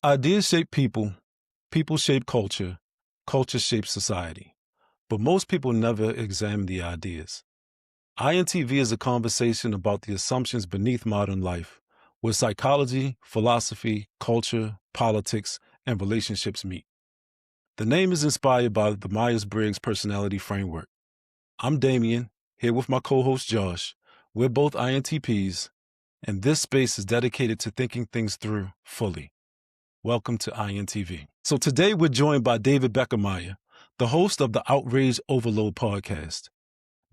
Ideas shape people, people shape culture, culture shapes society. But most people never examine the ideas. iNTv is a conversation about the assumptions beneath modern life, where psychology, philosophy, culture, politics, and relationships meet. The name is inspired by the Myers-Briggs personality framework. I'm Damien, here with my co-host Josh. We're both INTPs, and this space is dedicated to thinking things through fully. Welcome to iNTv. So today we're joined by David Beckemeyer, the host of the Outrage Overload podcast.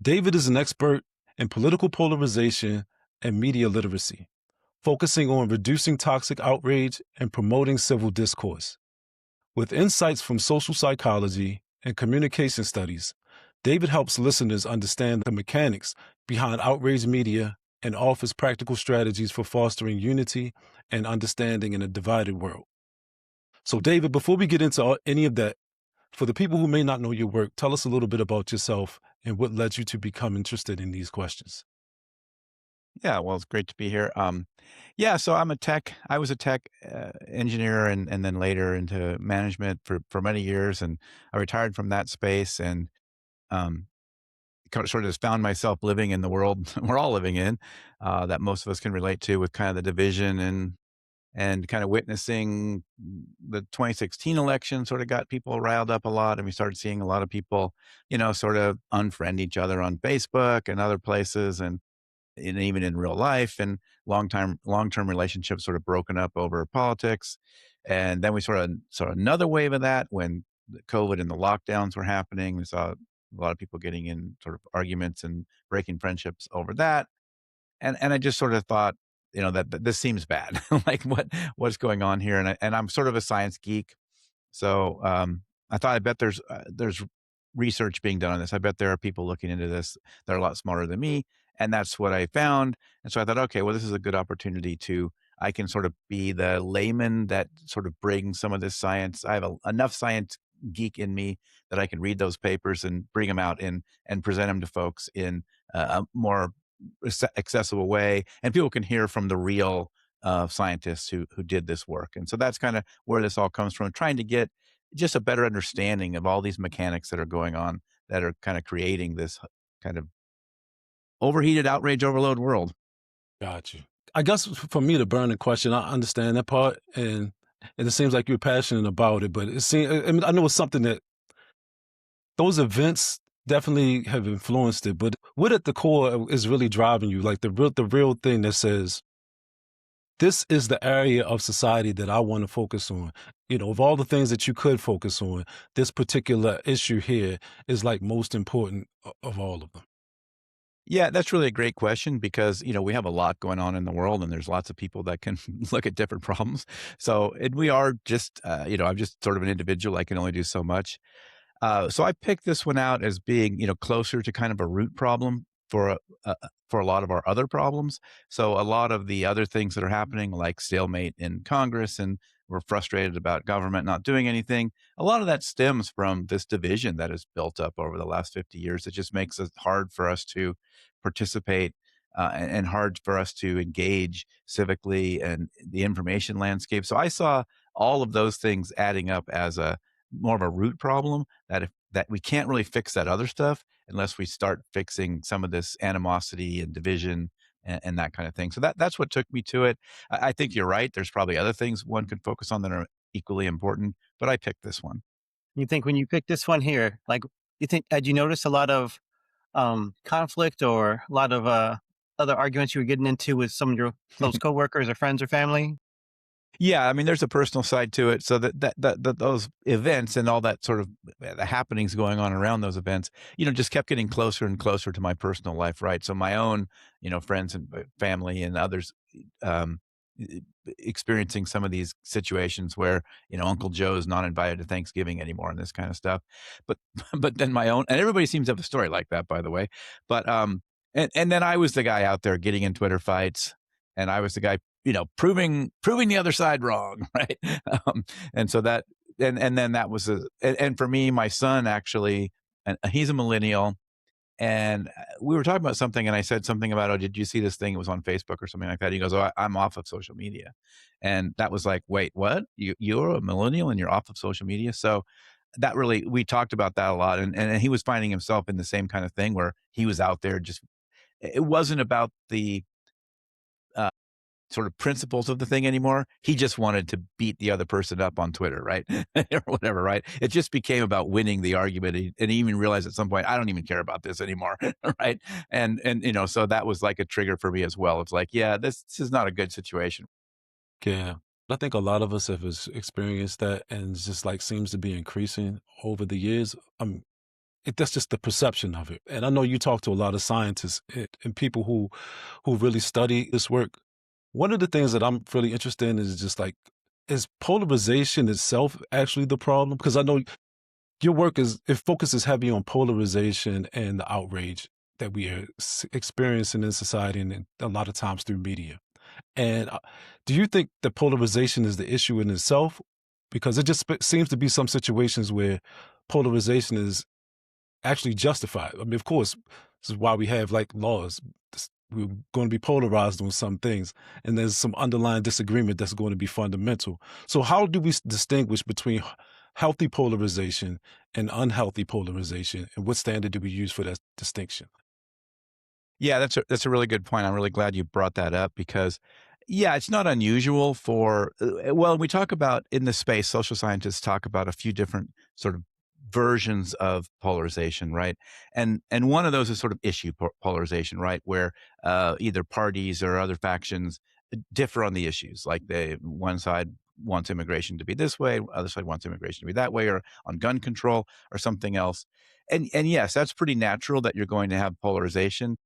David is an expert in political polarization and media literacy, focusing on reducing toxic outrage and promoting civil discourse. With insights from social psychology and communication studies, David helps listeners understand the mechanics behind outrage media and offers practical strategies for fostering unity and understanding in a divided world. So, David, before we get into any of that, for the people who may not know your work, tell us a little bit about yourself and what led you to become interested in these questions. Yeah, well, it's great to be here. So I was a tech engineer and then later into management for many years. And I retired from that space and um, sort of just found myself living in the world we're all living in, that most of us can relate to, with kind of the division and kind of witnessing the 2016 election sort of got people riled up a lot. And we started seeing a lot of people, sort of unfriend each other on Facebook and other places. And even in real life, and long-term relationships sort of broken up over politics. And then we saw another wave of that when the COVID and the lockdowns were happening. We saw a lot of people getting in sort of arguments and breaking friendships over that. And I just sort of thought, that this seems bad. Like what's going on here? And I'm sort of a science geek. So I thought, I bet there's research being done on this. I bet there are people looking into this that are a lot smarter than me. And that's what I found. And so I thought, okay, well, this is a good opportunity I can sort of be the layman that sort of brings some of this science. I have enough science geek in me that I can read those papers and bring them out and present them to folks in a more accessible way. And people can hear from the real scientists who did this work. And so that's kind of where this all comes from, trying to get just a better understanding of all these mechanics that are going on that are kind of creating this kind of overheated outrage overload world. Got you. I guess for me, the burning question, I understand that part, and it seems like you're passionate about it, but I know it's something that those events definitely have influenced it, but what at the core is really driving you? Like the real thing that says, this is the area of society that I want to focus on. Of all the things that you could focus on, this particular issue here is like most important of all of them. Yeah, that's really a great question because, we have a lot going on in the world and there's lots of people that can look at different problems. So, and we are just, I'm just sort of an individual. I can only do so much. So I picked this one out as being, closer to kind of a root problem for a lot of our other problems. So a lot of the other things that are happening, like stalemate in Congress, and we're frustrated about government not doing anything. A lot of that stems from this division that has built up over the last 50 years. It just makes it hard for us to participate and hard for us to engage civically and the information landscape. So I saw all of those things adding up as a more of a root problem that we can't really fix that other stuff unless we start fixing some of this animosity and division and that kind of thing. So that's what took me to it. I think you're right. There's probably other things one could focus on that are equally important, but I picked this one. You think when you pick this one here, like, had you noticed a lot of conflict or a lot of other arguments you were getting into with some of your close coworkers or friends or family? Yeah, I mean, there's a personal side to it. So that those events and all that sort of the happenings going on around those events, just kept getting closer and closer to my personal life, right? So my own, friends and family and others, experiencing some of these situations where, Uncle Joe's not invited to Thanksgiving anymore and this kind of stuff. But but then my own, and everybody seems to have a story like that, by the way. But and then I was the guy out there getting in Twitter fights, and I was the guy, proving the other side wrong, right? And so that, and then that was and for me, my son actually, and he's a millennial, And we were talking about something, and I said something about, "Oh, did you see this thing? It was on Facebook or something like that." He goes, "Oh, I'm off of social media," and that was like, "Wait, what? You're a millennial and you're off of social media?" So that really, we talked about that a lot, and he was finding himself in the same kind of thing where he was out there just. It wasn't about the uh, sort of principles of the thing anymore. He just wanted to beat the other person up on Twitter, right? Or whatever, right? It just became about winning the argument. And he even realized at some point, I don't even care about this anymore, right? And so that was like a trigger for me as well. It's like, yeah, this is not a good situation. Yeah. I think a lot of us have experienced that, and it's just like seems to be increasing over the years. That's just the perception of it. And I know you talk to a lot of scientists and people who really study this work. One of the things that I'm really interested in is just like, is polarization itself actually the problem? Because I know your work it focuses heavy on polarization and the outrage that we are experiencing in society, and a lot of times through media. And do you think the polarization is the issue in itself? Because it just seems to be some situations where polarization is actually justified. I mean, of course, this is why we have like laws. We're going to be polarized on some things, and there's some underlying disagreement that's going to be fundamental. So, how do we distinguish between healthy polarization and unhealthy polarization, and what standard do we use for that distinction? Yeah, that's a really good point. I'm really glad you brought that up because, yeah, it's not unusual for well, we talk about in the space, social scientists talk about a few different sort of versions of polarization, right? And one of those is sort of issue polarization, right, where either parties or other factions differ on the issues. Like one side wants immigration to be this way, other side wants immigration to be that way, or on gun control or something else. And yes, that's pretty natural that you're going to have polarization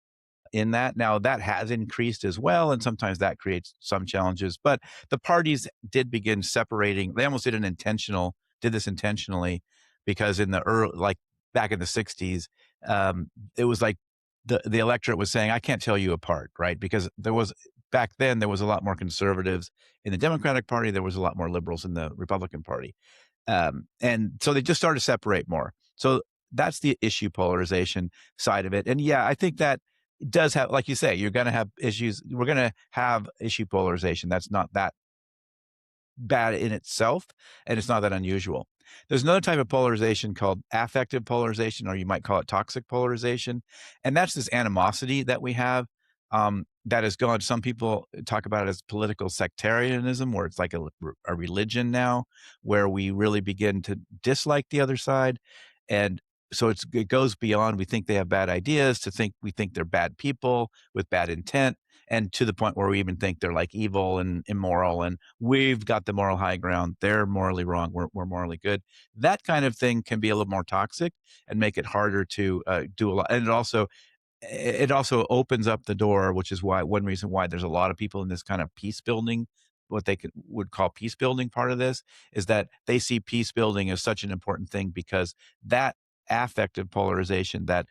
in that. Now that has increased as well, and sometimes that creates some challenges. But the parties did begin separating. They almost did this intentionally, because in the early, like back in the '60s, it was like the electorate was saying, "I can't tell you apart," right? Because back then there was a lot more conservatives in the Democratic Party, there was a lot more liberals in the Republican Party, and so they just started to separate more. So that's the issue polarization side of it. And yeah, I think that it does have, like you say, you're going to have issues. We're going to have issue polarization. That's not that bad in itself, and it's not that unusual. There's another type of polarization called affective polarization, or you might call it toxic polarization. And that's this animosity that we have, that has gone, some people talk about it as political sectarianism, where it's like a religion now, where we really begin to dislike the other side. And so it goes beyond, we think they have bad ideas, to think we think they're bad people with bad intent, and to the point where we even think they're like evil and immoral, and we've got the moral high ground. They're morally wrong. We're morally good. That kind of thing can be a little more toxic and make it harder to do a lot. And it also opens up the door, which is why one reason why there's a lot of people in this kind of peace building, what they would call peace building part of this, is that they see peace building as such an important thing, because that affective polarization, that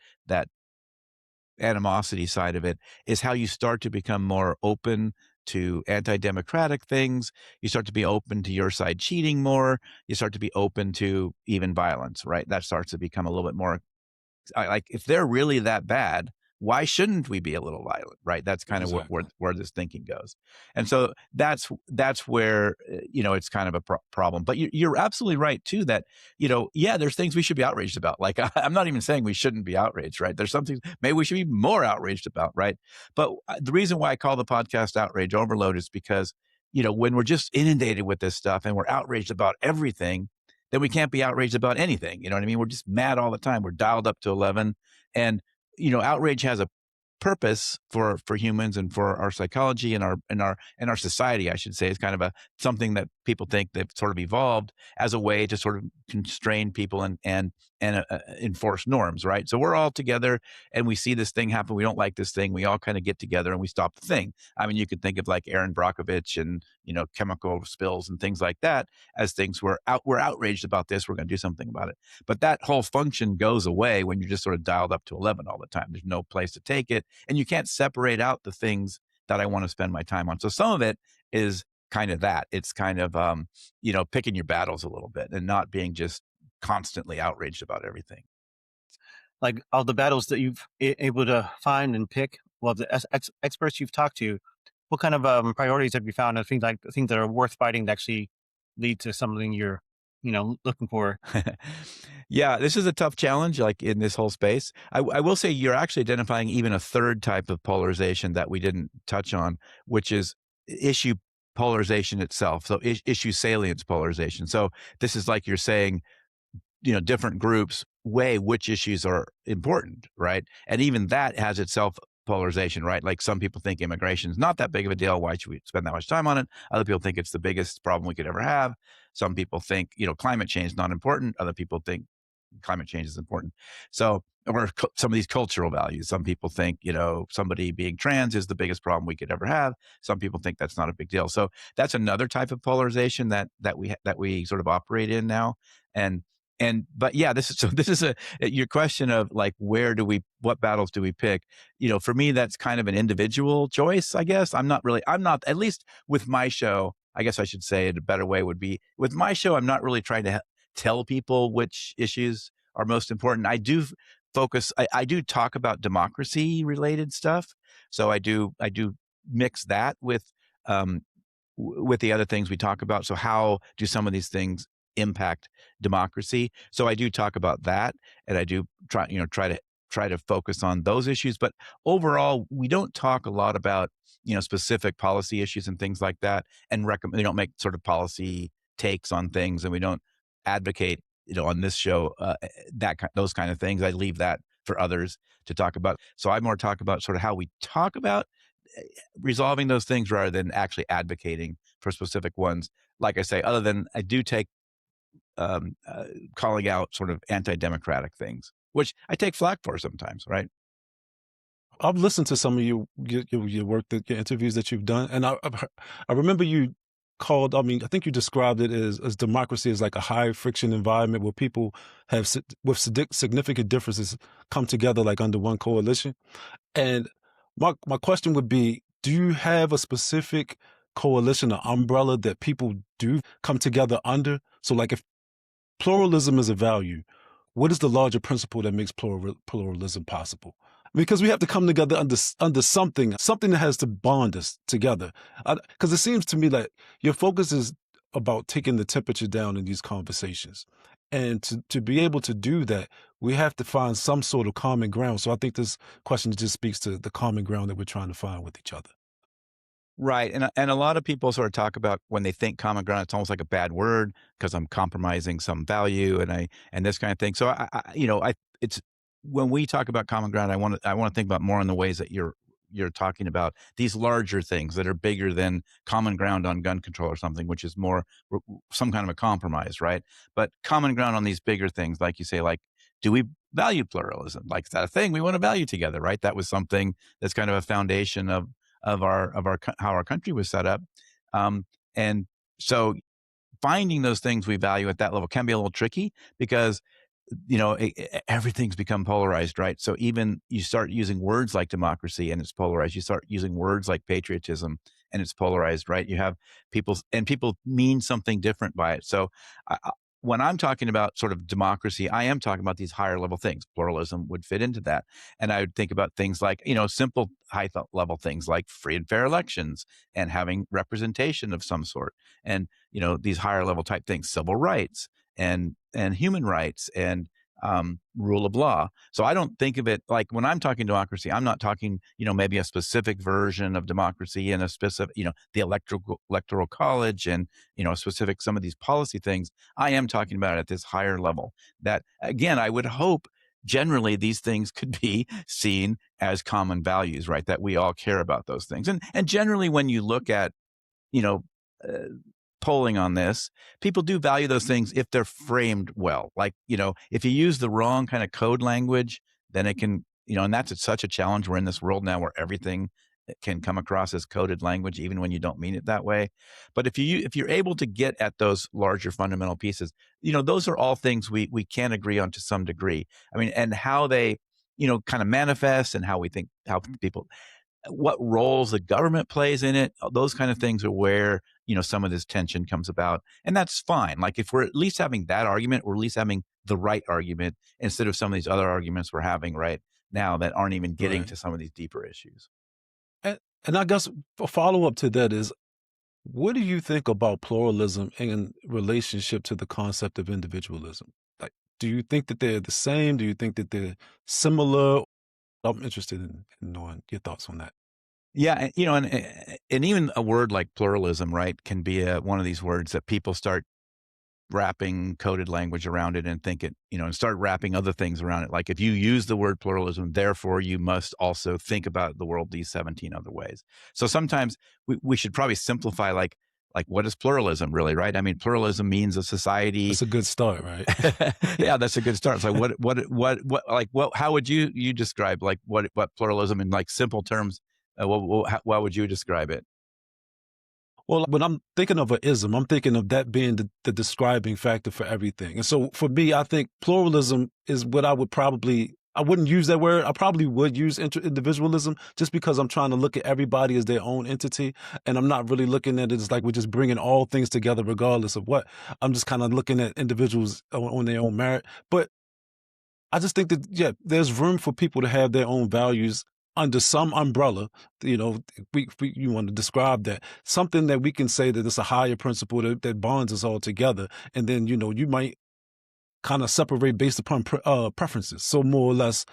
animosity side of it, is how you start to become more open to anti-democratic things. You start to be open to your side cheating more. You start to be open to even violence, right? That starts to become a little bit more like, if they're really that bad, why shouldn't we be a little violent, right? That's kind of Exactly. where this thinking goes. And so that's where, it's kind of a problem. But you're absolutely right too, that, yeah, there's things we should be outraged about. Like, I'm not even saying we shouldn't be outraged, right? There's something maybe we should be more outraged about, right? But the reason why I call the podcast Outrage Overload is because, when we're just inundated with this stuff and we're outraged about everything, then we can't be outraged about anything. You know what I mean? We're just mad all the time. We're dialed up to 11. And, outrage has a purpose for humans and for our psychology and our society, I should say. Is kind of something that people think they've sort of evolved as a way to sort of constrain people and enforce norms, right? So we're all together and we see this thing happen. We don't like this thing. We all kind of get together and we stop the thing. I mean, you could think of like Aaron Brockovich and, chemical spills and things like that as things we're outraged about this. We're going to do something about it. But that whole function goes away when you're just sort of dialed up to 11 all the time. There's no place to take it. And you can't separate out the things that I want to spend my time on. So some of it is kind of that. It's kind of, picking your battles a little bit and not being just constantly outraged about everything. like all the battles that you've able to find and pick, well, the experts you've talked to, what kind of priorities have you found? And things that are worth fighting to actually lead to something you're, looking for. Yeah, this is a tough challenge, like in this whole space. I will say you're actually identifying even a third type of polarization that we didn't touch on, which is issue polarization itself. So issue salience polarization. So this is like you're saying, different groups weigh which issues are important, right? And even that has itself polarization, right? Like some people think immigration is not that big of a deal. Why should we spend that much time on it? Other people think it's the biggest problem we could ever have. Some people think, climate change is not important. Other people think climate change is important. So, or some of these cultural values. Some people think, somebody being trans is the biggest problem we could ever have. Some people think that's not a big deal. So that's another type of polarization that we sort of operate in now. And but yeah, this is your question of like, what battles do we pick? For me, that's kind of an individual choice, I guess. I'm not, at least with my show, I guess I should say it a better way would be with my show, I'm not really trying to tell people which issues are most important. I do focus, I do talk about democracy related stuff. So I do mix that with the other things we talk about. So how do some of these things impact democracy? So I do talk about that, and I do try to focus on those issues. But overall, we don't talk a lot about specific policy issues and things like that, and recommend. We don't make sort of policy takes on things, and we don't advocate on this show those kind of things. I leave that for others to talk about. So I more talk about sort of how we talk about resolving those things rather than actually advocating for specific ones. Like I say, other than I do take calling out sort of anti-democratic things, which I take flack for sometimes, right? I've listened to some of your work, your interviews that you've done, and I remember you called. I mean, I think you described it as democracy as like a high friction environment where people have with significant differences come together like under one coalition. And my question would be, do you have a specific coalition or umbrella that people do come together under? So like if pluralism is a value, what is the larger principle that makes pluralism possible? Because we have to come together under something that has to bond us together. Because it seems to me like your focus is about taking the temperature down in these conversations. And to be able to do that, we have to find some sort of common ground. So I think this question just speaks to the common ground that we're trying to find with each other. Right. And a lot of people sort of talk about when they think common ground, it's almost like a bad word because I'm compromising some value and this kind of thing. So it's when we talk about common ground, I want to think about more in the ways that you're talking about these larger things that are bigger than common ground on gun control or something, which is more some kind of a compromise, right? But common ground on these bigger things, like you say, like, do we value pluralism? Like, is that a thing we want to value together, right? That was something that's kind of a foundation of how our country was set up. And so finding those things we value at that level can be a little tricky because everything's become polarized, right? So even you start using words like democracy and it's polarized. You start using words like patriotism and it's polarized, right? You have people mean something different by it. So when I'm talking about sort of democracy, I am talking about these higher level things. Pluralism would fit into that. And I would think about things like, simple high level things like free and fair elections and having representation of some sort. And, these higher level type things, civil rights and human rights and rule of law. So I don't think of it like when I'm talking democracy, I'm not talking, maybe a specific version of democracy and a specific, the electoral college and, specific, some of these policy things. I am talking about it at this higher level that, again, I would hope generally these things could be seen as common values, right? That we all care about those things. And generally when you look at, you know, uh, polling on this, people do value those things if they're framed well. Like, if you use the wrong kind of code language, then it can, and that's such a challenge. We're in this world now where everything can come across as coded language, even when you don't mean it that way. But if you're able to get at those larger fundamental pieces, those are all things we can agree on to some degree. I mean, and how they, kind of manifest and how people, what roles the government plays in it, those kind of things are where, some of this tension comes about. And that's fine. Like if we're at least having that argument, we're at least having the right argument instead of some of these other arguments we're having right now that aren't even getting Right. to some of these deeper issues. And I guess a follow-up to that is, what do you think about pluralism in relationship to the concept of individualism? Like, do you think that they're the same? Do you think that they're similar? I'm interested in knowing your thoughts on that. Yeah, and even a word like pluralism, right, can be one of these words that people start wrapping coded language around it and think it, and start wrapping other things around it. Like if you use the word pluralism, therefore you must also think about the world these 17 other ways. So sometimes we should probably simplify like what is pluralism really, right? I mean, pluralism means a society. It's a good start, right? Yeah, that's a good start. It's like what how would you describe like what pluralism in like simple terms? How would you describe it? Well, when I'm thinking of an ism, I'm thinking of that being the describing factor for everything. And so for me, I think pluralism is what I wouldn't use that word. I probably would use individualism just because I'm trying to look at everybody as their own entity. And I'm not really looking at it as like we're just bringing all things together regardless of what. I'm just kind of looking at individuals on their own merit. But I just think that, yeah, there's room for people to have their own values under some umbrella. You want to describe that, something that we can say that it's a higher principle that bonds us all together. And then, you might kind of separate based upon preferences. So more or less,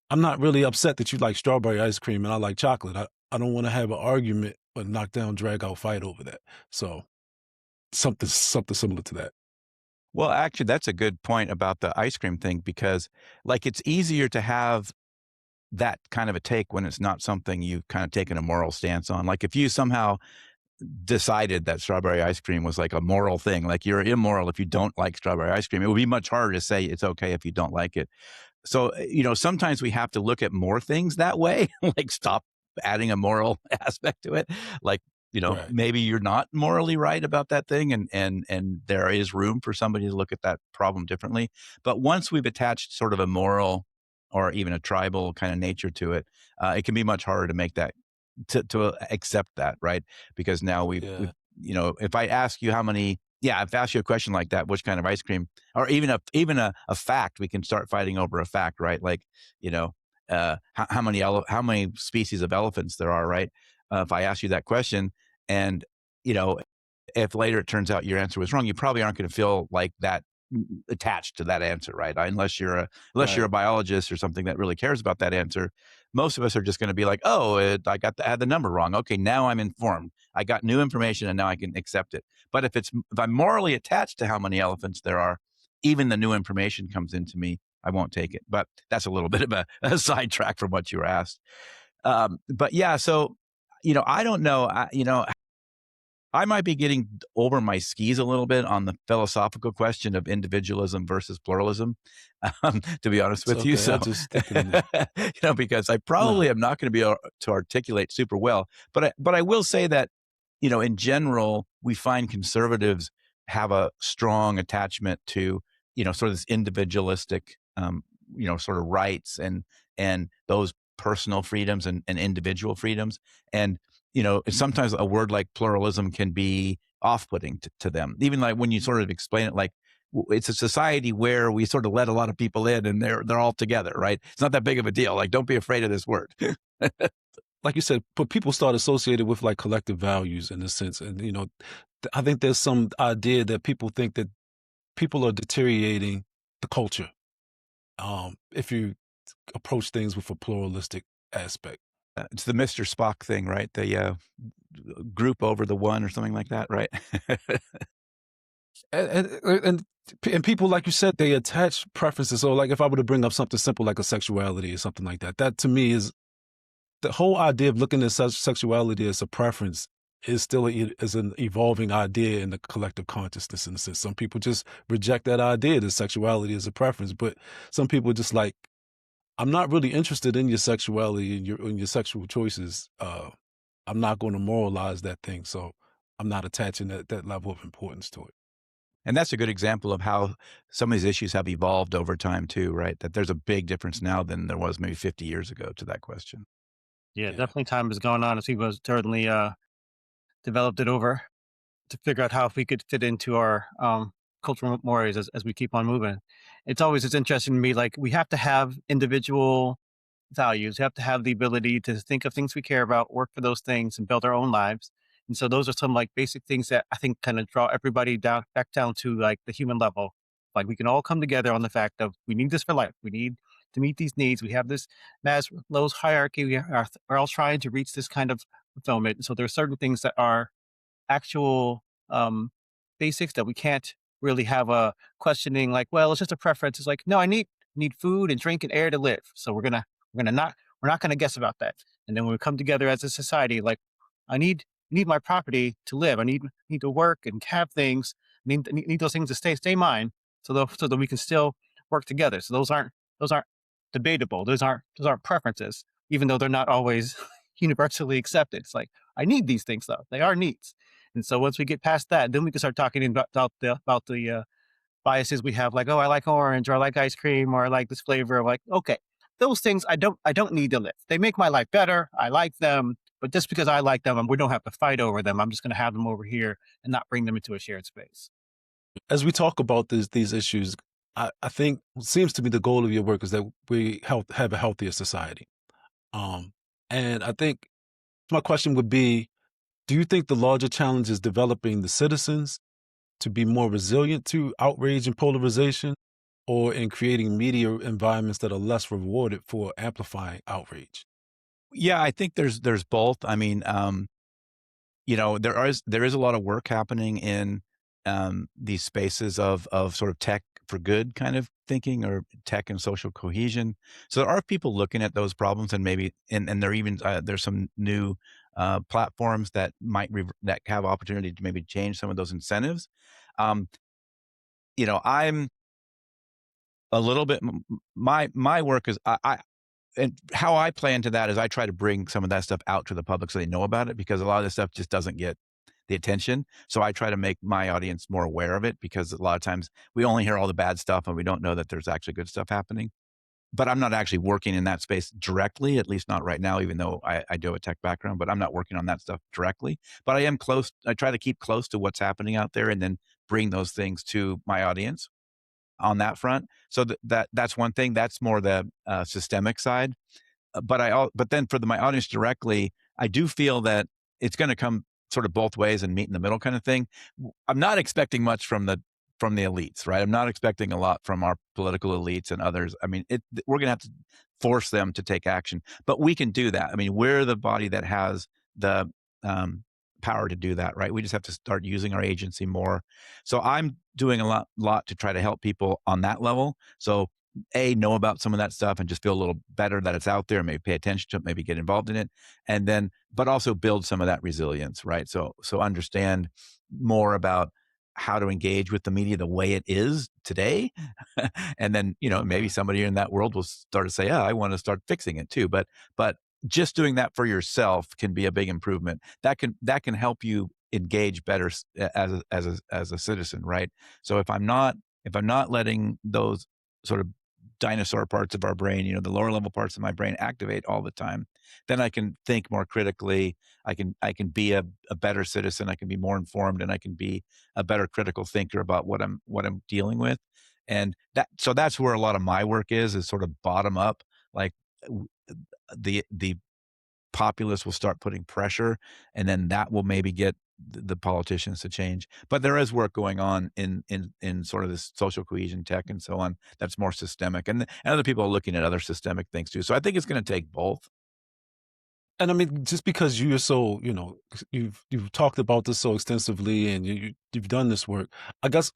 I'm not really upset that you like strawberry ice cream and I like chocolate. I don't want to have an argument or knock down, drag out fight over that. So something similar to that. Well, actually, that's a good point about the ice cream thing because, like, it's easier to have that kind of a take when it's not something you've kind of taken a moral stance on. Like, if you somehow decided that strawberry ice cream was like a moral thing, like you're immoral if you don't like strawberry ice cream, it would be much harder to say it's okay if you don't like it. So, sometimes we have to look at more things that way, like stop adding a moral aspect to it. Like, Right. maybe you're not morally right about that thing and there is room for somebody to look at that problem differently. But once we've attached sort of a moral or even a tribal kind of nature to it, it can be much harder to make that to accept that, right? Because now we've Yeah. if I ask you if I ask you a question like that, which kind of ice cream, or even a fact, we can start fighting over a fact, right? Like, how many species of elephants there are, right? If I ask you that question, and you know, if later it turns out your answer was wrong, you probably aren't going to feel like that attached to that answer, right? Unless you're Right. a biologist or something that really cares about that answer. Most of us are just going to be like, oh, I had the number wrong. Okay, now I'm informed. I got new information and now I can accept it. But if I'm morally attached to how many elephants there are, even the new information comes into me, I won't take it. But that's a little bit of a sidetrack from what you were asked. But yeah, so I don't know. I might be getting over my skis a little bit on the philosophical question of individualism versus pluralism, to be honest It's with you. okay. I So, just stick it in there. because I Nah. probably am not going to be able to articulate super well, but I will say that, in general, we find conservatives have a strong attachment to, sort of this individualistic, sort of rights and those personal freedoms and individual freedoms. And sometimes a word like pluralism can be off-putting to them. Even like when you sort of explain it, like it's a society where we sort of let a lot of people in, and they're all together, right? It's not that big of a deal. Like, don't be afraid of this word. Like you said, but people start associated with like collective values in a sense. And, I think there's some idea that people think that people are deteriorating the culture if you approach things with a pluralistic aspect. It's the Mr. Spock thing, right? The group over the one or something like that, right? And people, like you said, they attach preferences. So, like, if I were to bring up something simple like a sexuality or something like that, that to me is the whole idea of looking at sexuality as a preference is still is an evolving idea in the collective consciousness in a sense. Some people just reject that idea that sexuality is a preference, but some people just like, I'm not really interested in your sexuality and your sexual choices. I'm not going to moralize that thing, so I'm not attaching that level of importance to it. And that's a good example of how some of these issues have evolved over time too, right? That there's a big difference now than there was maybe 50 years ago to that question. Yeah, Yeah. definitely time has gone on as people have certainly developed it over to figure out how if we could fit into our cultural mores as we keep on moving. It's interesting to me. Like we have to have individual values. We have to have the ability to think of things we care about, work for those things, and build our own lives. And so those are some like basic things that I think kind of draw everybody down back down to like the human level. Like we can all come together on the fact of we need this for life. We need to meet these needs. We have this Maslow's hierarchy. We're all trying to reach this kind of fulfillment. So there are certain things that are actual basics that we can't really have a questioning like, well, it's just a preference. It's like, no, I need food and drink and air to live. So we're not gonna guess about that. And then when we come together as a society, like I need my property to live. I need to work and have things. Need those things to stay mine so that we can still work together. So those aren't debatable. Those aren't preferences, even though they're not always universally accepted. It's like I need these things though. They are needs. And so once we get past that, then we can start talking about the biases we have, like, oh, I like orange, or I like ice cream, or I like this flavor. Like, okay, those things I don't need to live. They make my life better. I like them, but just because I like them, we don't have to fight over them. I'm just going to have them over here and not bring them into a shared space. As we talk about these issues, I think what seems to be the goal of your work is that we have a healthier society. Um, and I think my question would be, do you think the larger challenge is developing the citizens to be more resilient to outrage and polarization, or in creating media environments that are less rewarded for amplifying outrage? Yeah, I think there's both. I mean, there is a lot of work happening in these spaces of sort of tech for good kind of thinking, or tech and social cohesion. So there are people looking at those problems, and maybe and there even there's some new platforms that that have opportunity to maybe change some of those incentives. Um, I'm a little bit my work is I and how I play into that is I try to bring some of that stuff out to the public so they know about it, because a lot of this stuff just doesn't get the attention. So I try to make my audience more aware of it, because a lot of times we only hear all the bad stuff and we don't know that there's actually good stuff happening. But I'm not actually working in that space directly, at least not right now, even though I do have a tech background, but I'm not working on that stuff directly. But I am close. I try to keep close to what's happening out there and then bring those things to my audience on that front. So that's one thing. That's more the systemic side. But then for my audience directly, I do feel that it's going to come sort of both ways and meet in the middle kind of thing. I'm not expecting much from the elites, right? I'm not expecting a lot from our political elites and others. I mean, we're going to have to force them to take action, but we can do that. I mean, we're the body that has the power to do that, right? We just have to start using our agency more. So I'm doing a lot to try to help people on that level. So know about some of that stuff and just feel a little better that it's out there, maybe pay attention to it, maybe get involved in it. And then, but also build some of that resilience, right? So understand more about how to engage with the media the way it is today. And then, maybe somebody in that world will start to say, yeah, I want to start fixing it too. But just doing that for yourself can be a big improvement. That can help you engage better as a citizen, right? So if I'm not letting those sort of dinosaur parts of our brain, the lower level parts of my brain activate all the time, then I can think more critically. I can be a better citizen. I can be more informed, and I can be a better critical thinker about what I'm dealing with. And that's where a lot of my work is sort of bottom up. Like the populace will start putting pressure, and then that will maybe get the politicians to change. But there is work going on in sort of this social cohesion tech and so on that's more systemic, and other people are looking at other systemic things too. So I think it's going to take both. And I mean, just because you're so, you've talked about this so extensively, and you've done this work, I guess,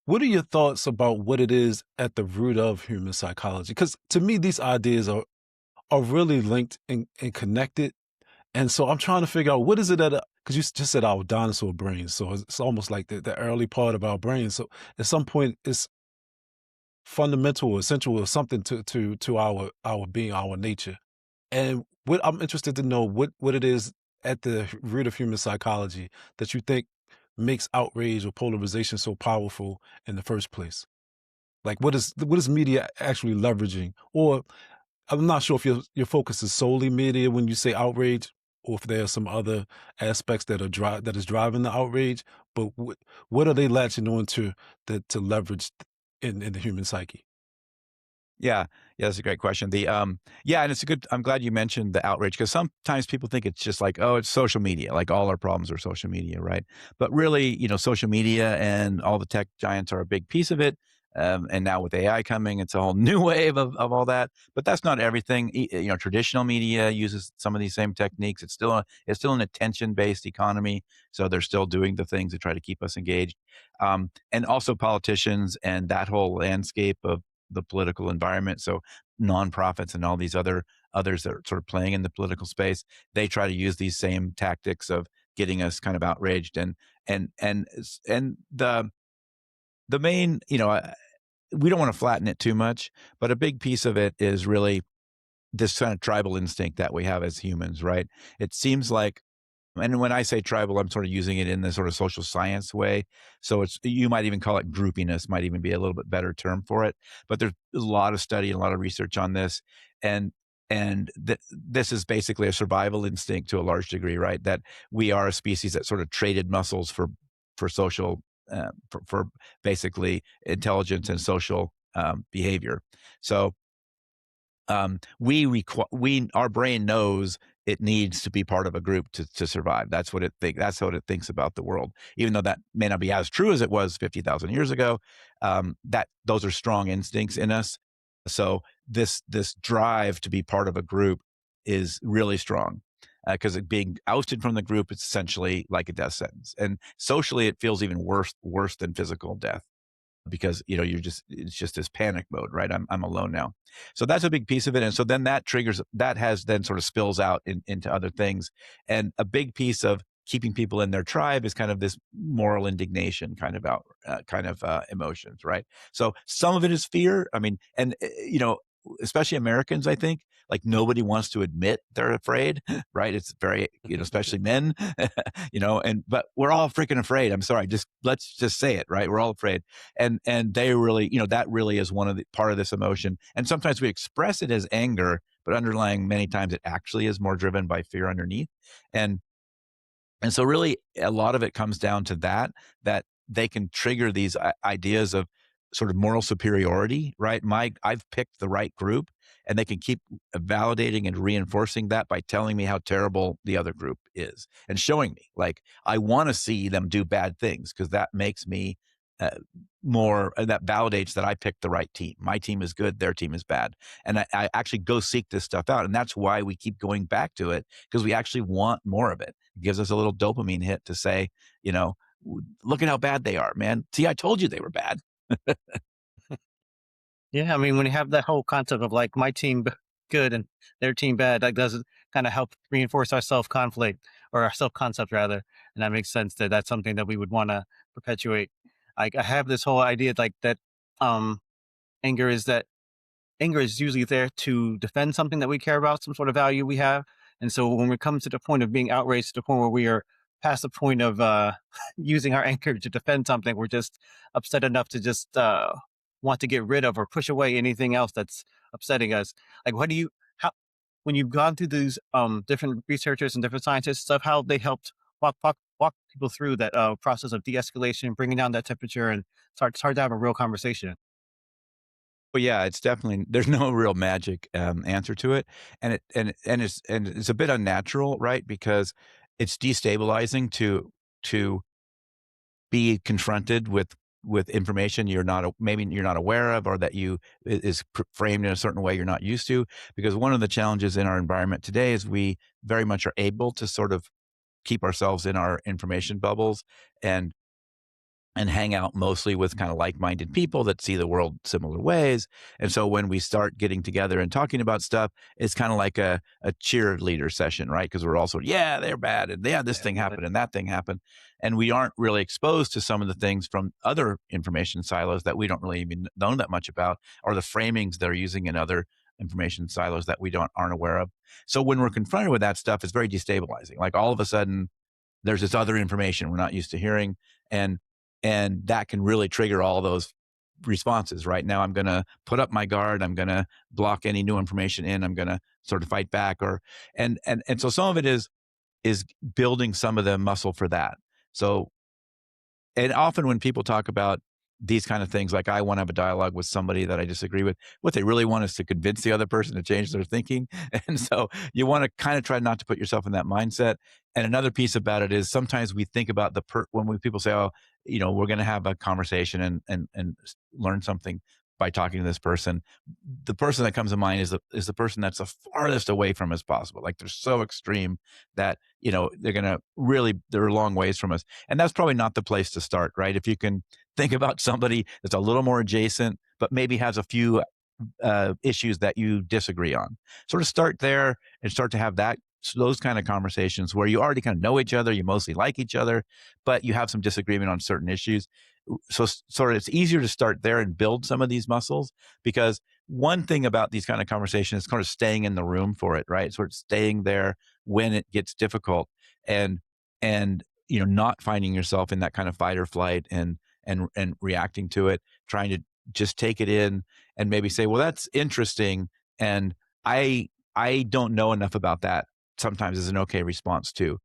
what are your thoughts about what it is at the root of human psychology? Because to me, these ideas are really linked and connected. And so I'm trying to figure out, what is it that, because you just said our dinosaur brains. So it's almost like the early part of our brain. So at some point it's fundamental or essential or something to our being, our nature. And what I'm interested to know, what it is at the root of human psychology that you think makes outrage or polarization so powerful in the first place. Like what is media actually leveraging? Or I'm not sure if your focus is solely media when you say outrage, or if there are some other aspects that is driving the outrage. But what are they latching on to to leverage in the human psyche? Yeah. Yeah, that's a great question. Yeah, and I'm glad you mentioned the outrage because sometimes people think it's just like, oh, it's social media, like all our problems are social media, right? But really, social media and all the tech giants are a big piece of it. And now with AI coming, it's a whole new wave of all that. But that's not everything. Traditional media uses some of these same techniques. It's still an attention-based economy, so they're still doing the things to try to keep us engaged. And also politicians and that whole landscape of the political environment. So nonprofits and all these others that are sort of playing in the political space, they try to use these same tactics of getting us kind of outraged and the main, we don't want to flatten it too much, but a big piece of it is really this kind of tribal instinct that we have as humans, right? It seems like, and when I say tribal, I'm sort of using it in the sort of social science way. So you might even call it groupiness, might even be a little bit better term for it. But there's a lot of study and a lot of research on this, and this is basically a survival instinct to a large degree, right? That we are a species that sort of traded muscles for social for basically intelligence and social behavior. So our brain knows it needs to be part of a group to survive. That's what it thinks about the world. Even though that may not be as true as it was 50,000 years ago, that those are strong instincts in us. So this drive to be part of a group is really strong because being ousted from the group is essentially like a death sentence. And socially, it feels even worse than physical death because it's just this panic mode, right? I'm alone now. So that's a big piece of it. And so then that has then sort of spills out into other things. And a big piece of keeping people in their tribe is kind of this moral indignation kind of emotions, right? So some of it is fear. I mean, and especially Americans, I think, like nobody wants to admit they're afraid, right? It's very, especially men, but we're all freaking afraid. I'm sorry, let's just say it, right? We're all afraid. And they really, that really is part of this emotion. And sometimes we express it as anger, but underlying many times it actually is more driven by fear underneath. And so really a lot of it comes down to that they can trigger these ideas of sort of moral superiority, right? I've picked the right group, and they can keep validating and reinforcing that by telling me how terrible the other group is and showing me, like, I want to see them do bad things because that makes me that validates that I picked the right team. My team is good, their team is bad. And I actually go seek this stuff out. And that's why we keep going back to it, because we actually want more of it. It gives us a little dopamine hit to say, look at how bad they are, man. See, I told you they were bad. Yeah, I mean, when you have that whole concept of like my team good and their team bad, that does kind of help reinforce our self conflict or our self concept rather, and that makes sense that that's something that we would want to perpetuate. Like I have this whole idea like that, um, anger is that anger is usually there to defend something that we care about, some sort of value we have, and so when we come to the point of being outraged to the point where we are past the point of using our anger to defend something, we're just upset enough to just want to get rid of or push away anything else that's upsetting us. Like, how, when you've gone through these different researchers and different scientists stuff, how they helped walk people through that process of de-escalation, bringing down that temperature, and start to have a real conversation. Well, yeah, it's definitely there's no real magic answer to it, and it's a bit unnatural, right? Because it's destabilizing to be confronted with information maybe you're not aware of, or that is framed in a certain way you're not used to. Because one of the challenges in our environment today is we very much are able to sort of keep ourselves in our information bubbles and hang out mostly with kind of like-minded people that see the world similar ways. And so when we start getting together and talking about stuff, it's kind of like a cheerleader session, right? Because we're also, yeah, they're bad, and yeah, this thing happened and that thing happened. And we aren't really exposed to some of the things from other information silos that we don't really even know that much about, or the framings they're using in other information silos that we aren't aware of. So when we're confronted with that stuff, it's very destabilizing. Like all of a sudden, there's this other information we're not used to hearing, and that can really trigger all those responses. Right now, I'm going to put up my guard. I'm going to block any new information in. I'm going to sort of fight back, and so some of it is is building some of the muscle for that. So, and often when people talk about these kind of things, like I want to have a dialogue with somebody that I disagree with, what they really want is to convince the other person to change their thinking. And so you want to kind of try not to put yourself in that mindset. And another piece about it is sometimes we think about when people say, oh, we're going to have a conversation and learn something by talking to this person. The person that comes to mind is the person that's the farthest away from us possible. Like they're so extreme that, they're a long ways from us. And that's probably not the place to start, right? If you can think about somebody that's a little more adjacent, but maybe has a few issues that you disagree on, sort of start there and start to have those kind of conversations where you already kind of know each other, you mostly like each other, but you have some disagreement on certain issues. So sort of it's easier to start there and build some of these muscles, because one thing about these kind of conversations is kind of staying in the room for it, right? Sort of staying there when it gets difficult, and not finding yourself in that kind of fight or flight and reacting to it, trying to just take it in and maybe say, well, that's interesting, and I don't know enough about that. Sometimes is an okay response too.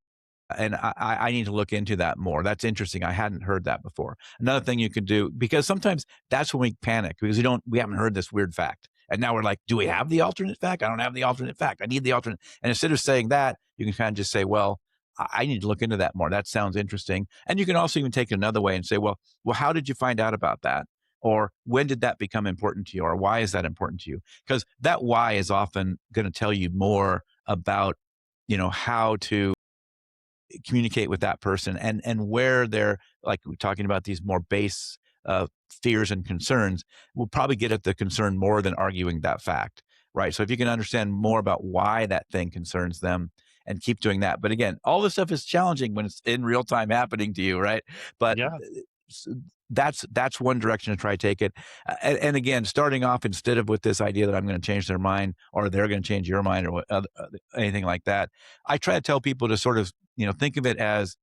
And I need to look into that more. That's interesting. I hadn't heard that before. Another thing you could do, because sometimes that's when we panic, because we haven't heard this weird fact. And now we're like, do we have the alternate fact? I don't have the alternate fact. I need the alternate. And instead of saying that, you can kind of just say, well, I need to look into that more. That sounds interesting. And you can also even take it another way and say, well, how did you find out about that? Or when did that become important to you? Or why is that important to you? Because that why is often going to tell you more about, how to communicate with that person, and where they're, like we're talking about, these more base fears and concerns. Will probably get at the concern more than arguing that fact, right? So if you can understand more about why that thing concerns them and keep doing that. But again, all this stuff is challenging when it's in real time happening to you, right? But Yeah. that's one direction to try to take it. And again, starting off, instead of with this idea that I'm going to change their mind or they're going to change your mind or anything like that, I try to tell people to sort of, think of it as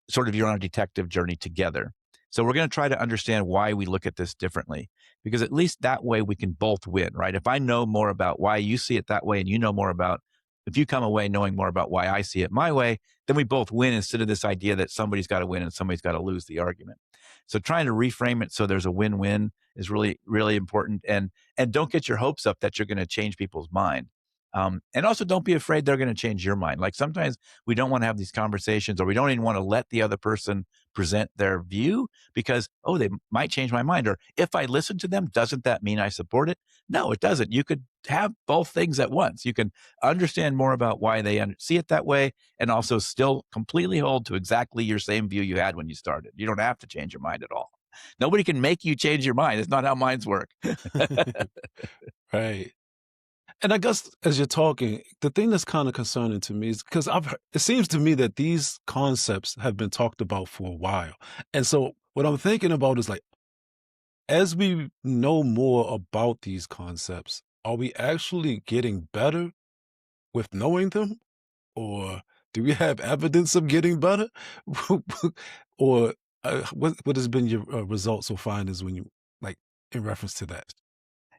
sort of you're on a detective journey together. So we're going to try to understand why we look at this differently, because at least that way we can both win, right? If I know more about why you see it that way, and you know more about, if you come away knowing more about why I see it my way, then we both win, instead of this idea that somebody's got to win and somebody's got to lose the argument. So trying to reframe it so there's a win-win is really, really important. And don't get your hopes up that you're going to change people's mind. And also don't be afraid they're going to change your mind. Like sometimes we don't want to have these conversations, or we don't even want to let the other person present their view because, oh, they might change my mind. Or if I listen to them, doesn't that mean I support it? No, it doesn't. You could have both things at once. You can understand more about why they see it that way, and also still completely hold to exactly your same view you had when you started. You don't have to change your mind at all. Nobody can make you change your mind. It's not how minds work. Right. And I guess as you're talking, the thing that's kind of concerning to me is because it seems to me that these concepts have been talked about for a while. And so what I'm thinking about is like, as we know more about these concepts, are we actually getting better with knowing them? Or do we have evidence of getting better? Or what has been your results or findings when you, like, in reference to that?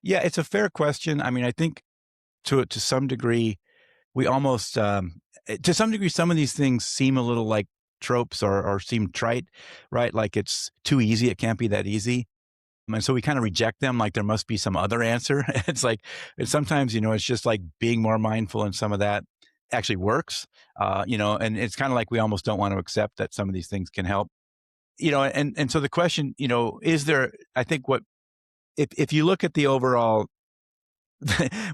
Yeah, it's a fair question. I mean, I think to some degree, we almost, to some degree, some of these things seem a little like tropes, or seem trite, right? Like it's too easy. It can't be that easy. And so we kind of reject them, like there must be some other answer. It's like, sometimes, it's just like being more mindful, and some of that actually works, and it's kind of like we almost don't want to accept that some of these things can help, and so the question, is there, I think if you look at the overall,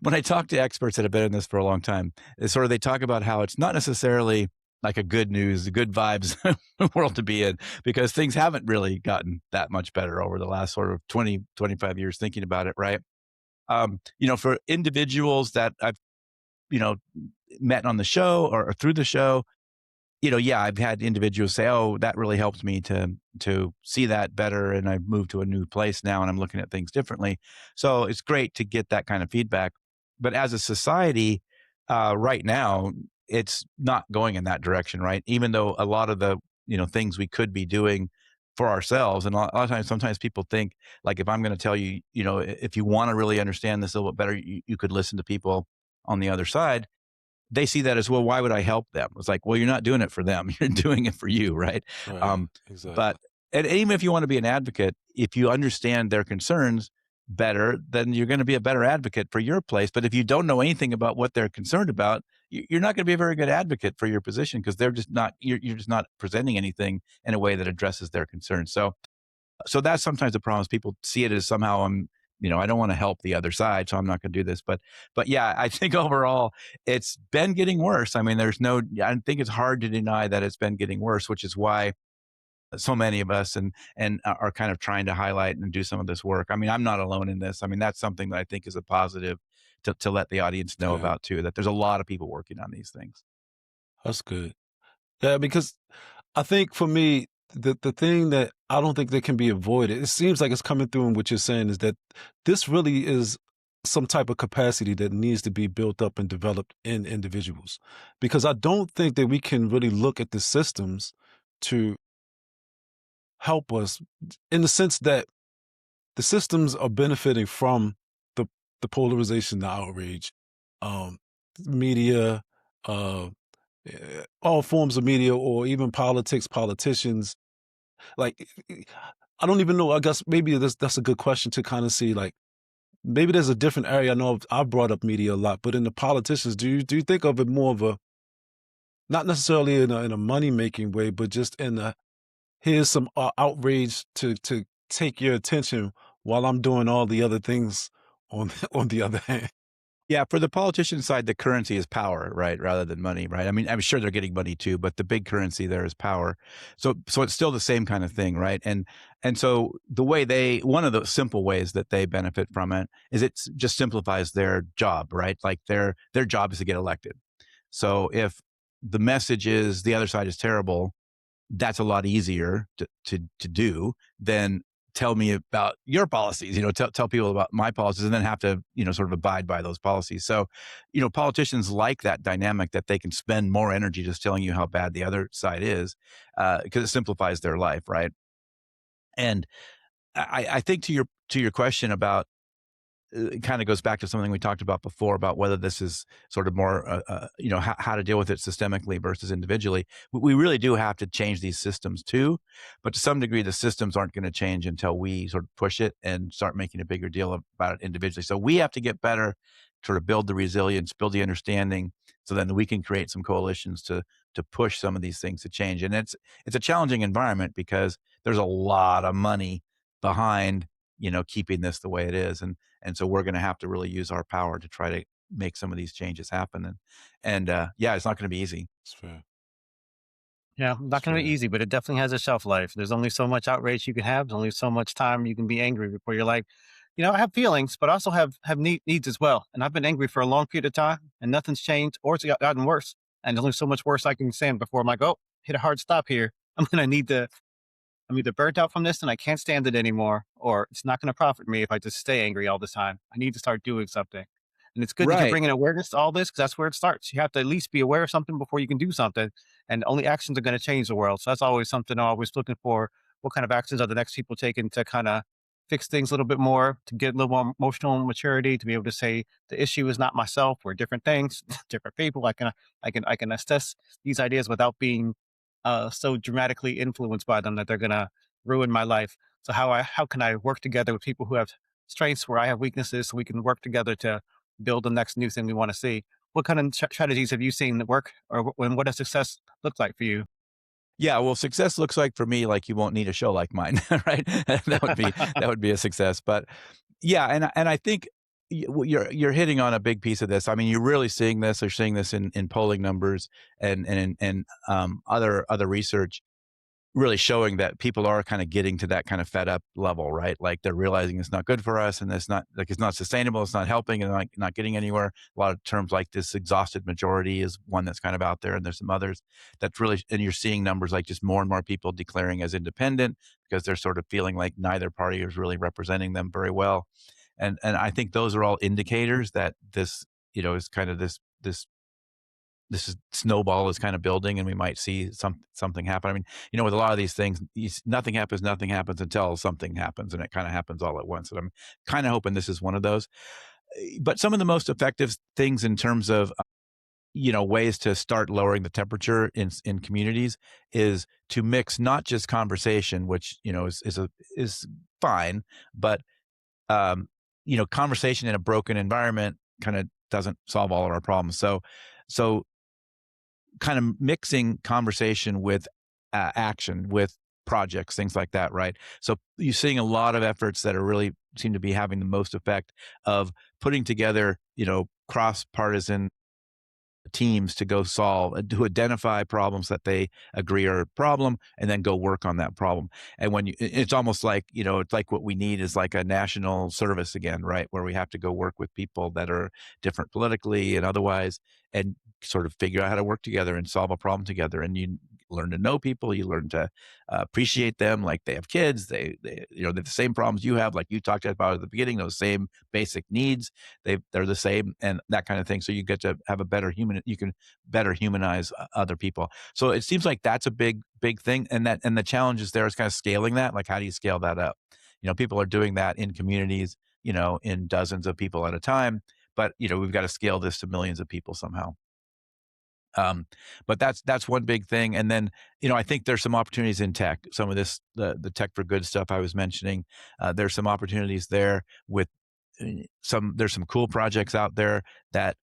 when I talk to experts that have been in this for a long time, it's sort of, they talk about how it's not necessarily like a good vibes world to be in, because things haven't really gotten that much better over the last sort of 20, 25 years thinking about it, right? For individuals that I've, met on the show or through the show, yeah, I've had individuals say, "Oh, that really helped me to see that better, and I've moved to a new place now, and I'm looking at things differently." So it's great to get that kind of feedback. But as a society, right now, it's not going in that direction, right? Even though a lot of the things we could be doing for ourselves, and a lot of times, sometimes people think, like, if I'm going to tell you, if you want to really understand this a little bit better, you could listen to people on the other side. they see that as, well, why would I help them? It's like, well, you're not doing it for them. You're doing it for you, right? Right. Um, Exactly. but and even if you want to be an advocate, if you understand their concerns better, then you're going to be a better advocate for your place. But if you don't know anything about what they're concerned about, you're not going to be a very good advocate for your position, because they're just not, you're just not presenting anything in a way that addresses their concerns. So that's sometimes the problem, is people see it as somehow I don't want to help the other side, so I'm not going to do this. But yeah, I think overall it's been getting worse. I mean, I think it's hard to deny that it's been getting worse, which is why so many of us and are kind of trying to highlight and do some of this work. I mean, I'm not alone in this. I mean, that's something that I think is a positive to let the audience know Good. about too, that there's a lot of people working on these things. That's good. Yeah, because I think for me, the thing that I don't think that can be avoided, it seems like it's coming through in what you're saying, is that this really is some type of capacity that needs to be built up and developed in individuals. Because I don't think that we can really look at the systems to help us, in the sense that the systems are benefiting from the polarization, the outrage, um, media, uh, all forms of media, or even politics, politicians. Like, I don't even know. I guess maybe that's a good question to kind of see. Like, maybe there's a different area. I know I've brought up media a lot, but in the politicians, do you think of it more of a, not necessarily in a money making way, but just in a, here's some outrage to take your attention while I'm doing all the other things on on the other hand. Yeah, for the politician side, the currency is power, right, rather than money, right? I mean, I'm sure they're getting money too, but the big currency there is power. So it's still the same kind of thing, right? And so one of the simple ways that they benefit from it is it just simplifies their job, right? Like their job is to get elected. So if the message is the other side is terrible, that's a lot easier to do than tell me about your policies, tell people about my policies, and then have to, sort of abide by those policies. So, politicians like that dynamic, that they can spend more energy just telling you how bad the other side is, because it simplifies their life, right? And I think to your question about, it kind of goes back to something we talked about before, about whether this is sort of more, how to deal with it systemically versus individually. We really do have to change these systems too, but to some degree, the systems aren't going to change until we sort of push it and start making a bigger deal about it individually. So we have to get better, sort of build the resilience, build the understanding, so then we can create some coalitions to push some of these things to change. And it's a challenging environment, because there's a lot of money behind, keeping this the way it is. And so we're going to have to really use our power to try to make some of these changes happen. And yeah, it's not going to be easy. It's fair. Yeah, It's not going to be fair. easy, but it definitely has a shelf life. There's only so much outrage you can have. There's only so much time you can be angry before you're like, I have feelings, but I also have needs as well. And I've been angry for a long period of time, and nothing's changed, or it's gotten worse. And there's only so much worse I can stand before I'm like, oh, hit a hard stop here. I'm either burnt out from this and I can't stand it anymore, or it's not going to profit me if I just stay angry all the time. I need to start doing something. And it's good that you're Right. bringing awareness to all this, because that's where it starts. You have to at least be aware of something before you can do something. And only actions are going to change the world. So that's always something I'm always looking for. What kind of actions are the next people taking to kind of fix things a little bit more, to get a little more emotional maturity, to be able to say the issue is not myself, we're different things, different people. I can assess these ideas without being so dramatically influenced by them that they're gonna ruin my life. So how can I work together with people who have strengths where I have weaknesses, so we can work together to build the next new thing we want to see? What kind of strategies have you seen that work, or what does success look like for you? Yeah, well, success looks like for me, like, you won't need a show like mine, right? That would be a success. But yeah, and I think you're hitting on a big piece of this. I mean, you're really seeing this. You're seeing this in polling numbers and other research, really showing that people are kind of getting to that kind of fed up level, right? Like, they're realizing it's not good for us, and it's not sustainable, it's not helping, and like not getting anywhere. A lot of terms like this exhausted majority is one that's kind of out there, and there's some others that's really, and you're seeing numbers like just more and more people declaring as independent, because they're sort of feeling like neither party is really representing them very well. And I think those are all indicators that this, is kind of snowball is kind of building, and we might see something happen. I mean, with a lot of these things, nothing happens until something happens, and it kind of happens all at once. And I'm kind of hoping this is one of those. But some of the most effective things in terms of ways to start lowering the temperature in communities is to mix not just conversation, which is fine, but conversation in a broken environment kind of doesn't solve all of our problems. So kind of mixing conversation with action, with projects, things like that, right? So you're seeing a lot of efforts that are really seem to be having the most effect of putting together, cross partisan teams to go solve, to identify problems that they agree are a problem, and then go work on that problem. And it's almost like, it's like what we need is like a national service again, right? Where we have to go work with people that are different politically and otherwise, and sort of figure out how to work together and solve a problem together. And you learn to know people, you learn to appreciate them, like they have kids, they they're the same problems you have, like you talked about at the beginning, those same basic needs, they're the same, and that kind of thing. So you get to have a better you can better humanize other people. So it seems like that's a big thing, and the challenge is there is kind of scaling that. Like, how do you scale that up? People are doing that in communities, in dozens of people at a time, but we've got to scale this to millions of people somehow. But that's one big thing. And then, I think there's some opportunities in tech. Some of this, the tech for good stuff I was mentioning, there's some opportunities there with there's some cool projects out there that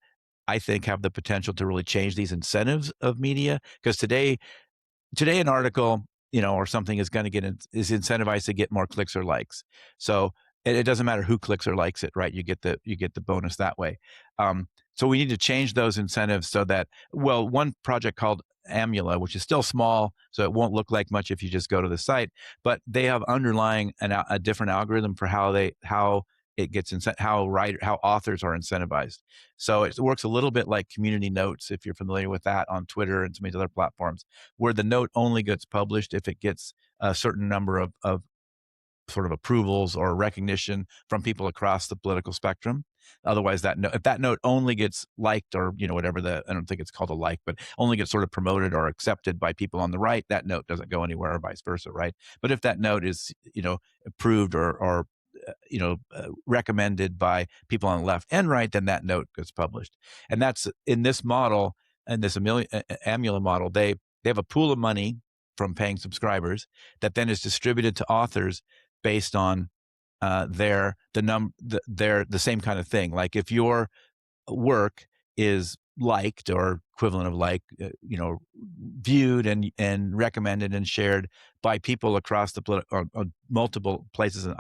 I think have the potential to really change these incentives of media. Because today an article, or something is going to is incentivized to get more clicks or likes. So it doesn't matter who clicks or likes it, right? You get the bonus that way. So we need to change those incentives so that, well, one project called Amula, which is still small, so it won't look like much if you just go to the site, but they have underlying a different algorithm for how it gets how authors are incentivized. So it works a little bit like community notes, if you're familiar with that, on Twitter and some of these other platforms, where the note only gets published if it gets a certain number of sort of approvals or recognition from people across the political spectrum. Otherwise, if that note only gets liked, or whatever, I don't think it's called a like, but only gets sort of promoted or accepted by people on the right, that note doesn't go anywhere, or vice versa, right? But if that note is approved or recommended by people on the left and right, then that note gets published. And that's in this model, and this Amula model, they have a pool of money from paying subscribers that then is distributed to authors based on the same kind of thing. Like, if your work is liked, or equivalent of like, viewed and recommended and shared by people across the multiple places and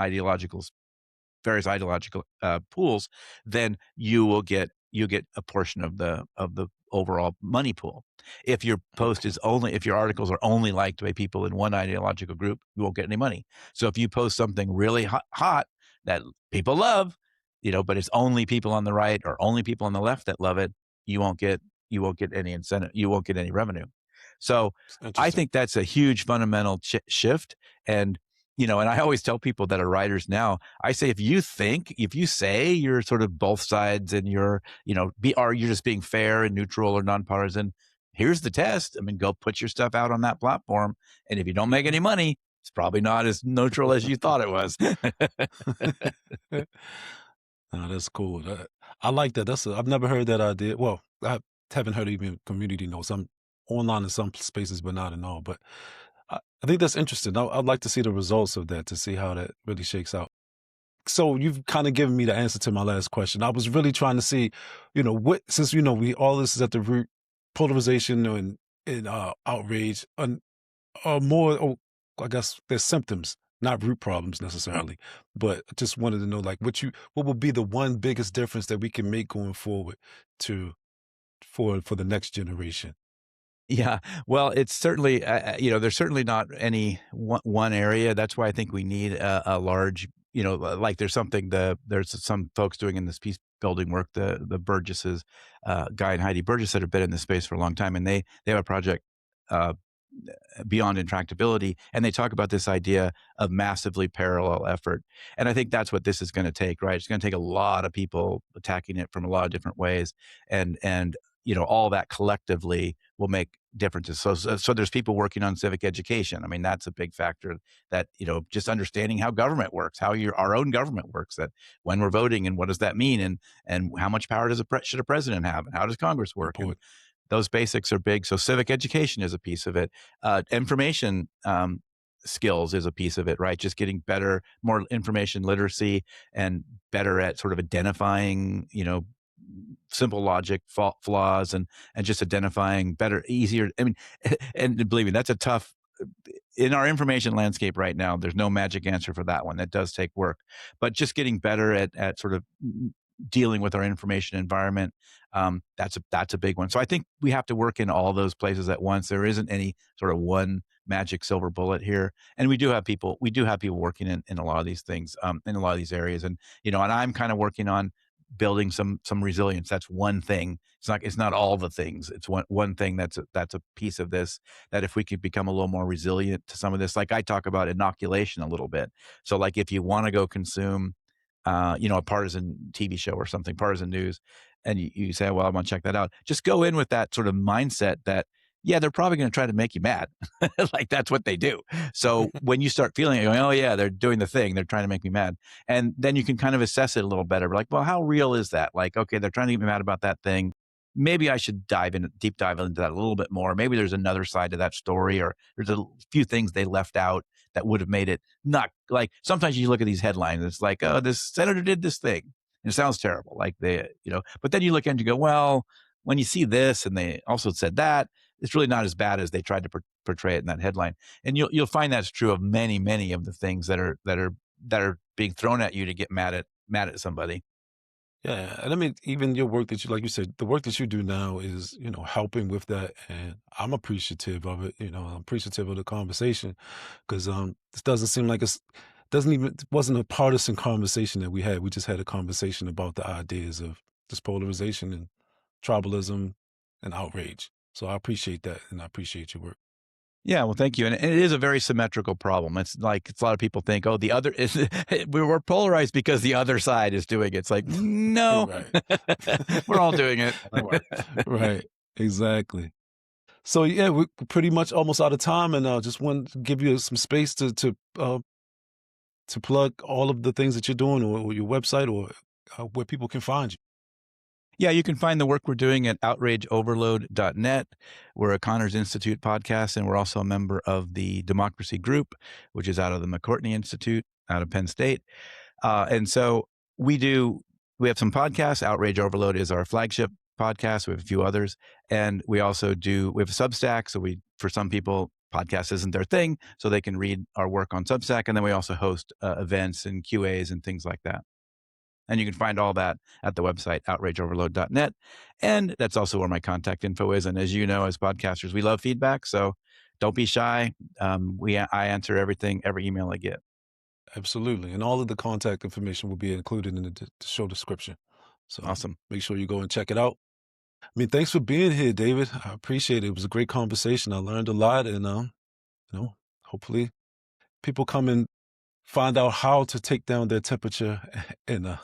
various ideological pools, then you get a portion of the overall money pool. If your if your articles are only liked by people in one ideological group, you won't get any money. So if you post something really hot that people love, but it's only people on the right or only people on the left that love it, you won't get any incentive. You won't get any revenue. So It's I interesting. think that's a huge fundamental shift. And and I always tell people that are writers now, I say, if you say you're sort of both sides, and you're just being fair and neutral or nonpartisan, here's the test. I mean, go put your stuff out on that platform, and if you don't make any money, it's probably not as neutral as you thought it was. No, that's cool. I like that. I've never heard that idea. Well, I haven't heard even community notes. I'm online in some spaces, but not in all. But I think that's interesting. I'd like to see the results of that, to see how that really shakes out. So you've kind of given me the answer to my last question. I was really trying to see, since we all this is at the root, polarization and outrage, and more. Oh, I guess there's symptoms, not root problems necessarily. But I just wanted to know, like, what would be the one biggest difference that we can make going forward to for the next generation? Yeah, well, it's certainly, there's certainly not any one area. That's why I think we need a large, like, there's some folks doing in this peace building work, the Burgesses, Guy and Heidi Burgess, that have been in this space for a long time, and they have a project, uh, beyond intractability, and they talk about this idea of massively parallel effort. And I think that's what this is going to take, right? It's going to take a lot of people attacking it from a lot of different ways, and all that collectively will make differences. So there's people working on civic education. I mean, that's a big factor, that, just understanding how government works, how our own government works, that when we're voting, and what does that mean? And how much power should a president have? And how does Congress work? And those basics are big. So civic education is a piece of it. Information skills is a piece of it, right? Just getting better, more information literacy, and better at sort of identifying, simple logic flaws, and just identifying better, easier. I mean, and believe me, that's a tough, in our information landscape right now, there's no magic answer for that one. That does take work, but just getting better at sort of dealing with our information environment, that's a big one. So I think we have to work in all those places at once. There isn't any sort of one magic silver bullet here, and we do have people working in a lot of these things, in a lot of these areas, and and I'm kind of working on building some resilience. That's one thing. It's not all the things. It's one thing that's a piece of this, that if we could become a little more resilient to some of this, like I talk about inoculation a little bit. So like if you want to go consume a partisan TV show or something, partisan news, and you say, well, I want to check that out. Just go in with that sort of mindset that, yeah, they're probably going to try to make you mad. Like that's what they do. So when you start feeling it, going, oh yeah, they're doing the thing, they're trying to make me mad. And then you can kind of assess it a little better. Like, well, how real is that? Like, okay, they're trying to get me mad about that thing. Maybe I should deep dive into that a little bit more. Maybe there's another side to that story, or there's a few things they left out that would have made it not, like, sometimes you look at these headlines, it's like, oh, this senator did this thing. And it sounds terrible. Like but then you look and you go, well, when you see this and they also said that, it's really not as bad as they tried to portray it in that headline. And you'll find that's true of many of the things that are being thrown at you to get mad at somebody. Yeah, and I mean, even your work that you, like you said, the work that you do now is, helping with that, and I'm appreciative of it. I'm appreciative of the conversation, because this doesn't seem like it wasn't a partisan conversation that we had. We just had a conversation about the ideas of this polarization and tribalism and outrage. So I appreciate that, and I appreciate your work. Yeah, well, thank you. And it is a very symmetrical problem. It's like, a lot of people think, oh, the other is, we're polarized because the other side is doing it. It's like, no, we're all doing it. Right, exactly. So yeah, we're pretty much almost out of time, and just want to give you some space to plug all of the things that you're doing, or your website, or where people can find you. Yeah, you can find the work we're doing at outrageoverload.net. We're a Connors Institute podcast, and we're also a member of the Democracy Group, which is out of the McCourtney Institute out of Penn State. And so we have some podcasts. Outrage Overload is our flagship podcast. We have a few others. And we also have a Substack. So for some people, podcast isn't their thing, so they can read our work on Substack. And then we also host events and QAs and things like that. And you can find all that at the website, outrageoverload.net. And that's also where my contact info is. And as you know, as podcasters, we love feedback. So don't be shy. I answer everything, every email I get. Absolutely. And all of the contact information will be included in the show description. So awesome. Make sure you go and check it out. I mean, thanks for being here, David. I appreciate it. It was a great conversation. I learned a lot, and hopefully people come and find out how to take down their temperature and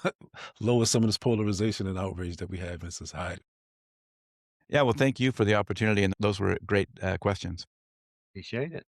lower some of this polarization and outrage that we have in society. Yeah, well, thank you for the opportunity, and those were great questions. Appreciate it.